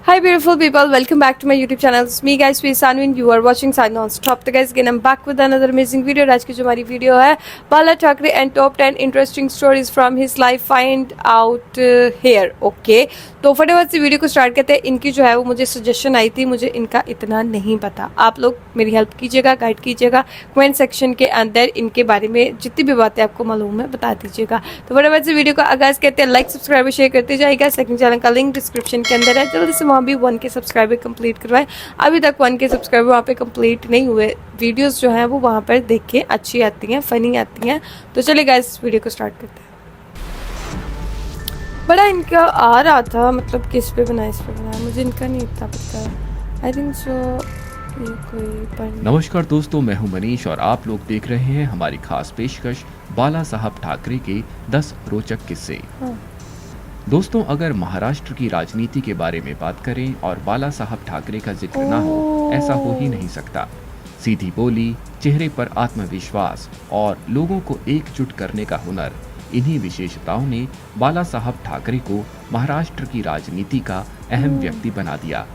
Hi beautiful people, welcome back to my YouTube channel. It's me guys, we Sanu and you are watching Sanu Non-Stop. तो guys again I'm back with another amazing video. आज की जो हमारी video है बाला Thackeray and top 10 interesting stories from his life find out here. Okay, तो फटाफट से video को स्टार्ट करते हैं. इनकी जो है वो मुझे सजेशन आई थी, मुझे इनका इतना नहीं पता. आप लोग मेरी हेल्प कीजिएगा, गाइड कीजिएगा कमेंट सेक्शन के अंदर. इनके बारे में जितनी भी बातें आपको मालूम है बता दीजिएगा. तो फटाफट से वीडियो को आगाज करते हैं. लाइक सब्सक्राइब शेयर करते जाइएगा. सेकंड चैनल का लिंक डिस्क्रिप्शन के अंदर है. जल्दी से वहाँ भी 1K सब्सक्राइबर कंप्लीट करवाएं. अभी तक 1K सब्सक्राइबर वहाँ पे कंप्लीट नहीं हुए. वीडियोस जो हैं वो वहाँ पर देखें, अच्छी आती हैं, फनी आती हैं. तो चलिए गाइस वीडियो को स्टार्ट करते हैं. बड़ा इनका आ रहा था, मतलब किस पे बनाया, इस पे बनाया, मुझे इनका नहीं इतना पता है. आई थिंक सो ये कोई. नमस्कार दोस्तों, मैं हूं मनीष और आप लोग देख रहे हैं हमारी खास पेशकश बाला साहब ठाकरे के 10 रोचक किस्से. दोस्तों, अगर महाराष्ट्र की राजनीति के बारे में बात करें और बाला साहब ठाकरे का जिक्र ना हो, ऐसा हो ही नहीं सकता. सीधी बोली, चेहरे पर आत्मविश्वास और लोगों को एकजुट करने का हुनर, इन्हीं विशेषताओं ने बाला साहब ठाकरे को महाराष्ट्र की राजनीति का अहम व्यक्ति बना दिया.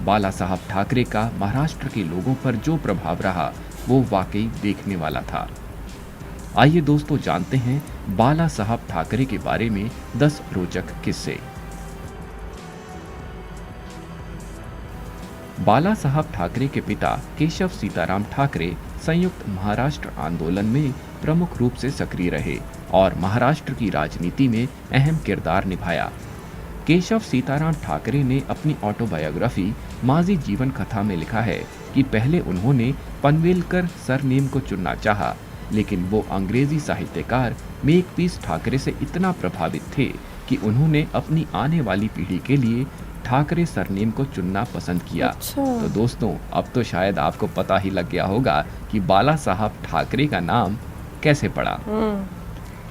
बाला साहब ठाकरे का महाराष्ट्र के लोगों पर जो प्रभाव रहा वो वाकई देखने वाला था. आइए दोस्तों जानते हैं बाला साहब ठाकरे के बारे में 10 रोचक किस्से. बाला साहब ठाकरे के पिता केशव सीताराम ठाकरे संयुक्त महाराष्ट्र आंदोलन में प्रमुख रूप से सक्रिय रहे और महाराष्ट्र की राजनीति में अहम किरदार निभाया. केशव सीताराम ठाकरे ने अपनी ऑटोबायोग्राफी माजी जीवन कथा में लिखा है कि पहले उन्होंने पनवेलकर सरनेम को चुनना चाहा, लेकिन वो अंग्रेजी साहित्यकार मेघपीस ठाकरे से इतना प्रभावित थे कि उन्होंने अपनी आने वाली पीढ़ी के लिए ठाकरे सरनेम को चुनना पसंद किया. तो दोस्तों, अब तो शायद आपको पता ही लग गया होगा कि बाला साहब ठाकरे का नाम कैसे पड़ा.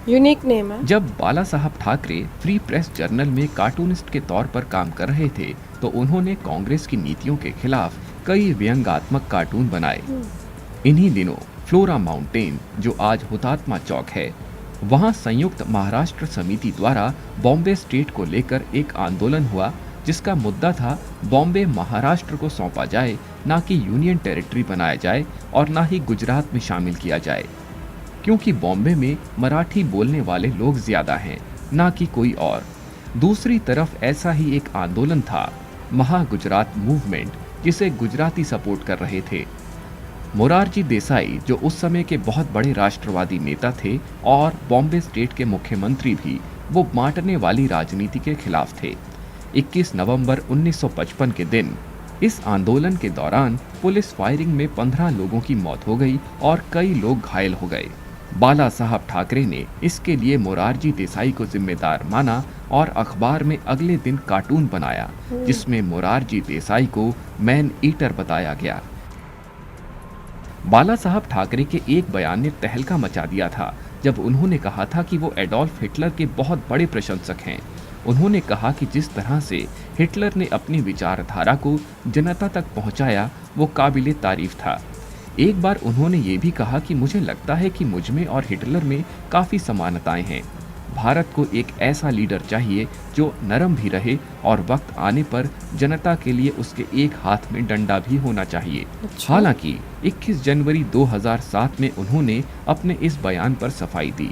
यूनिक नेम है. जब बाला साहब ठाकरे फ्री प्रेस जर्नल में कार्टूनिस्ट के तौर पर काम कर रहे थे तो उन्होंने कांग्रेस की नीतियों के खिलाफ कई व्यंग्यात्मक कार्टून बनाए. इन्हीं दिनों फ्लोरा माउंटेन, जो आज हुतात्मा चौक है, वहां संयुक्त महाराष्ट्र समिति द्वारा बॉम्बे स्टेट को लेकर एक आंदोलन हुआ जिसका मुद्दा था बॉम्बे महाराष्ट्र को सौंपा जाए, ना कि यूनियन टेरिटरी बनाया जाए और ना ही गुजरात में शामिल किया जाए, क्योंकि बॉम्बे में मराठी बोलने वाले लोग ज्यादा हैं, ना कि कोई और. दूसरी तरफ ऐसा ही एक आंदोलन था महा गुजरात मूवमेंट, जिसे गुजराती सपोर्ट कर रहे थे. मोरारजी देसाई, जो उस समय के बहुत बड़े राष्ट्रवादी नेता थे और बॉम्बे स्टेट के मुख्यमंत्री भी, वो बांटने वाली राजनीति के खिलाफ थे. 21 नवंबर 1955 के दिन इस आंदोलन के दौरान पुलिस फायरिंग में 15 लोगों की मौत हो गई और कई लोग घायल हो गए. बाला साहब ठाकरे ने इसके लिए मोरारजी देसाई को जिम्मेदार माना और अखबार में अगले दिन कार्टून बनाया जिसमें मोरारजी देसाई को मैन ईटर बताया गया. बाला साहब ठाकरे के एक बयान ने तहलका मचा दिया था जब उन्होंने कहा था कि वो एडोल्फ हिटलर के बहुत बड़े प्रशंसक हैं. उन्होंने कहा कि जिस तरह से हिटलर ने अपनी विचारधारा को जनता तक पहुंचाया वो काबिले तारीफ था. एक बार उन्होंने ये भी कहा कि मुझे लगता है कि मुझमें और हिटलर में काफ़ी समानताएं हैं. भारत को एक ऐसा लीडर चाहिए जो नरम भी रहे और वक्त आने पर जनता के लिए उसके एक हाथ में डंडा भी होना चाहिए. हालांकि 21 जनवरी 2007 में उन्होंने अपने इस बयान पर सफाई दी.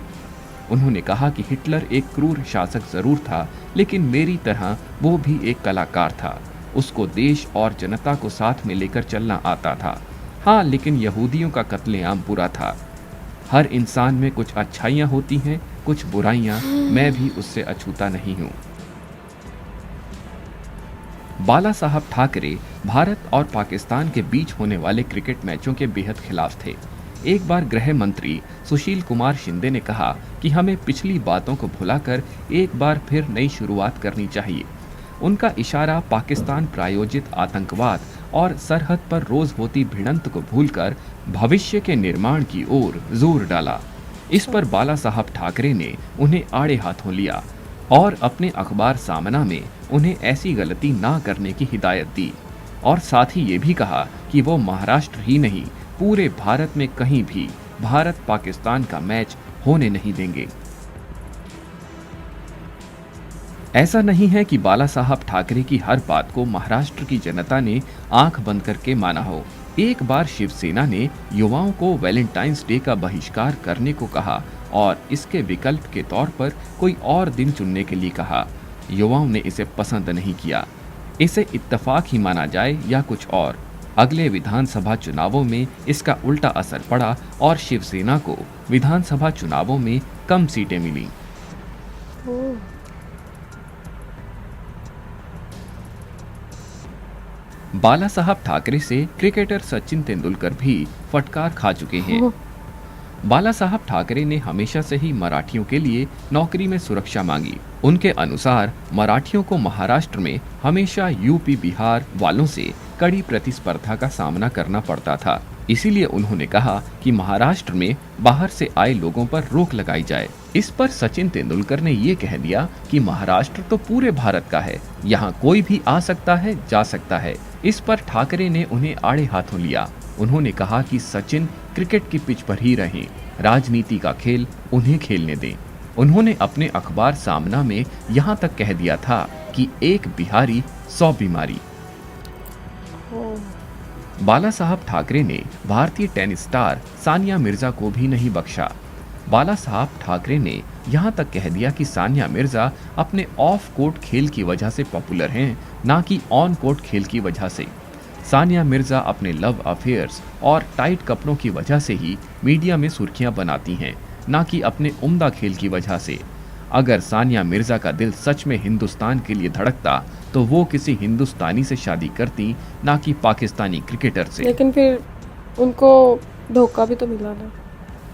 उन्होंने कहा कि हिटलर एक क्रूर शासक जरूर था, लेकिन मेरी तरह वो भी एक कलाकार था. उसको देश और जनता को साथ में लेकर चलना आता था. हाँ, लेकिन यहूदियों का कत्लेआम बुरा था. हर इंसान में कुछ अच्छाइयाँ होती हैं, कुछ बुराइयाँ. मैं भी उससे अछूता नहीं हूँ. बाला साहब ठाकरे भारत और पाकिस्तान के बीच होने वाले क्रिकेट मैचों के बेहद खिलाफ थे. एक बार गृह मंत्री सुशील कुमार शिंदे ने कहा कि हमें पिछली बातों को भुलाकर एक बार फिर नई शुरुआत करनी चाहिए. उनका इशारा पाकिस्तान प्रायोजित आतंकवाद और सरहद पर रोज होती भिड़ंत को भूलकर भविष्य के निर्माण की ओर जोर डाला. इस पर बाला साहब ठाकरे ने उन्हें आड़े हाथों लिया और अपने अखबार सामना में उन्हें ऐसी गलती ना करने की हिदायत दी और साथ ही ये भी कहा कि वो महाराष्ट्र ही नहीं, पूरे भारत में कहीं भी भारत पाकिस्तान का मैच होने नहीं देंगे. ऐसा नहीं है कि बाला साहब ठाकरे की हर बात को महाराष्ट्र की जनता ने आंख बंद करके माना हो। एक बार शिवसेना ने युवाओं को वैलेंटाइंस डे का बहिष्कार करने को कहा और इसके विकल्प के तौर पर कोई और दिन चुनने के लिए कहा। युवाओं ने इसे पसंद नहीं किया। इसे इत्तेफाक ही माना जाए या कुछ और। अगले विधानसभा चुनावों में इसका उल्टा असर पड़ा और शिवसेना को विधानसभा चुनावों में कम सीटें मिली। बाला साहब ठाकरे से क्रिकेटर सचिन तेंदुलकर भी फटकार खा चुके हैं। बाला साहब ठाकरे ने हमेशा से ही मराठियों के लिए नौकरी में सुरक्षा मांगी। उनके अनुसार मराठियों को महाराष्ट्र में हमेशा यूपी बिहार वालों से कड़ी प्रतिस्पर्धा का सामना करना पड़ता था। इसीलिए उन्होंने कहा कि महाराष्ट्र में बाहर से आए लोगों पर रोक लगाई जाए। इस पर सचिन तेंदुलकर ने ये कह दिया कि महाराष्ट्र तो पूरे भारत का है, यहाँ कोई भी आ सकता है, जा सकता है। इस पर ठाकरे ने उन्हें आड़े हाथों लिया। उन्होंने कहा कि सचिन क्रिकेट की पिच पर ही रहें, राजनीति का खेल उन्हें खेलने दें। उन्होंने अपने अखबार सामना में यहाँ तक कह दिया था कि एक बिहारी 100 बीमारी। बाला साहब ठाकरे ने भारतीय टेनिस स्टार सानिया मिर्जा को भी नहीं बख्शा। बाला साहब ठाकरे ने यहाँ तक कह दिया कि सानिया मिर्जा अपने ऑफ कोर्ट खेल की वजह से पॉपुलर हैं, ना कि ऑन कोर्ट खेल की वजह से। सानिया मिर्जा अपने लव अफेयर्स और टाइट कपड़ों की वजह से ही मीडिया में सुर्खियां बनाती हैं, ना कि अपने उम्दा खेल की वजह से। अगर सानिया मिर्जा का दिल सच में हिंदुस्तान के लिए धड़कता तो वो किसी हिंदुस्तानी से शादी करती, ना कि पाकिस्तानी क्रिकेटर से। लेकिन फिर उनको धोखा भी तो मिला ना।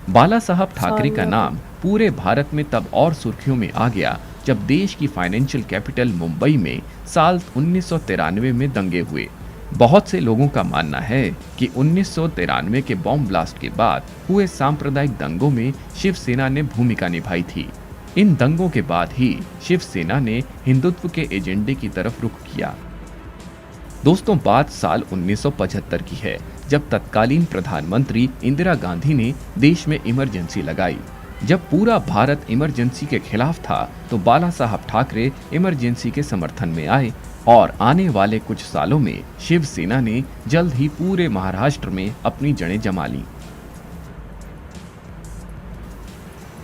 बाला साहब ठाकरे का नाम पूरे भारत में तब और सुर्खियों में आ गया जब देश की फाइनेंशियल कैपिटल मुंबई में साल 1993 में दंगे हुए। बहुत से लोगों का मानना है कि 1993 के बॉम्ब ब्लास्ट के बाद हुए सांप्रदायिक दंगों में शिवसेना ने भूमिका निभाई थी। इन दंगों के बाद ही शिवसेना ने हिंदुत्व के एजेंडे की तरफ रुख किया। दोस्तों, बात साल 1975 की है, जब तत्कालीन प्रधानमंत्री इंदिरा गांधी ने देश में इमरजेंसी लगाई। जब पूरा भारत इमरजेंसी के खिलाफ था तो बाला साहब ठाकरे इमरजेंसी के समर्थन में आए और आने वाले कुछ सालों में शिवसेना ने जल्द ही पूरे महाराष्ट्र में अपनी जड़ें जमा लीं।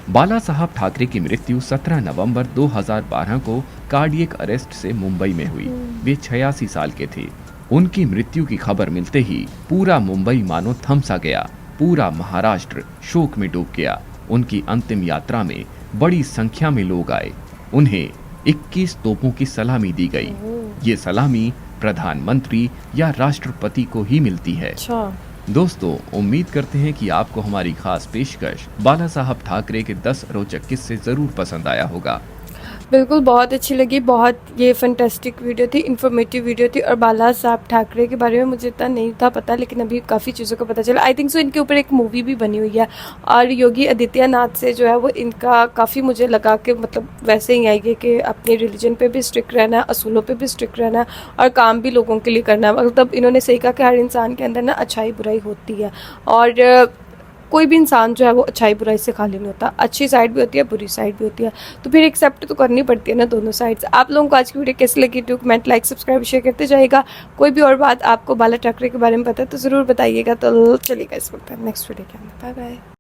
बाला साहब ठाकरे की मृत्यु 17 नवंबर 2012 को कार्डियक अरेस्ट से मुंबई में हुई। वे 86 साल के थे। उनकी मृत्यु की खबर मिलते ही पूरा मुंबई मानो थम सा गया। पूरा महाराष्ट्र शोक में डूब गया। उनकी अंतिम यात्रा में बड़ी संख्या में लोग आए। उन्हें 21 तोपों की सलामी दी गई। ये सलामी प्रधानमंत्री या राष्ट्रपति को ही मिलती है। दोस्तों, उम्मीद करते हैं कि आपको हमारी खास पेशकश बाला साहब ठाकरे के 10 रोचक किस्से जरूर पसंद आया होगा। बिल्कुल, बहुत अच्छी लगी। बहुत ये फैंटास्टिक वीडियो थी, इन्फॉर्मेटिव वीडियो थी। और बाला साहब ठाकरे के बारे में मुझे इतना नहीं था पता, लेकिन अभी काफ़ी चीज़ों का पता चला। आई थिंक सो इनके ऊपर एक मूवी भी बनी हुई है और योगी आदित्यनाथ से जो है वो इनका काफ़ी मुझे लगा कि मतलब वैसे ही आएगी कि अपने रिलीजन पे भी स्ट्रिक्ट रहना है, असूलों पे भी स्ट्रिक्ट रहना है और काम भी लोगों के लिए करना है। मतलब इन्होंने सही कहा कि हर इंसान के अंदर ना अच्छाई बुराई होती है और कोई भी इंसान जो है वो अच्छाई बुराई से खाली नहीं होता। अच्छी साइड भी होती है, बुरी साइड भी होती है, तो फिर एक्सेप्ट तो करनी पड़ती है ना दोनों साइड्स। आप लोगों को आज की वीडियो कैसी लगी? To comment, like, subscribe, share करते जाइएगा। कोई भी और बात आपको बाला ठाकरे के बारे में पता है तो ज़रूर बताइएगा। तो चलिएगा, इस वक्त नेक्स्ट वीडियो के अंदर। Bye bye.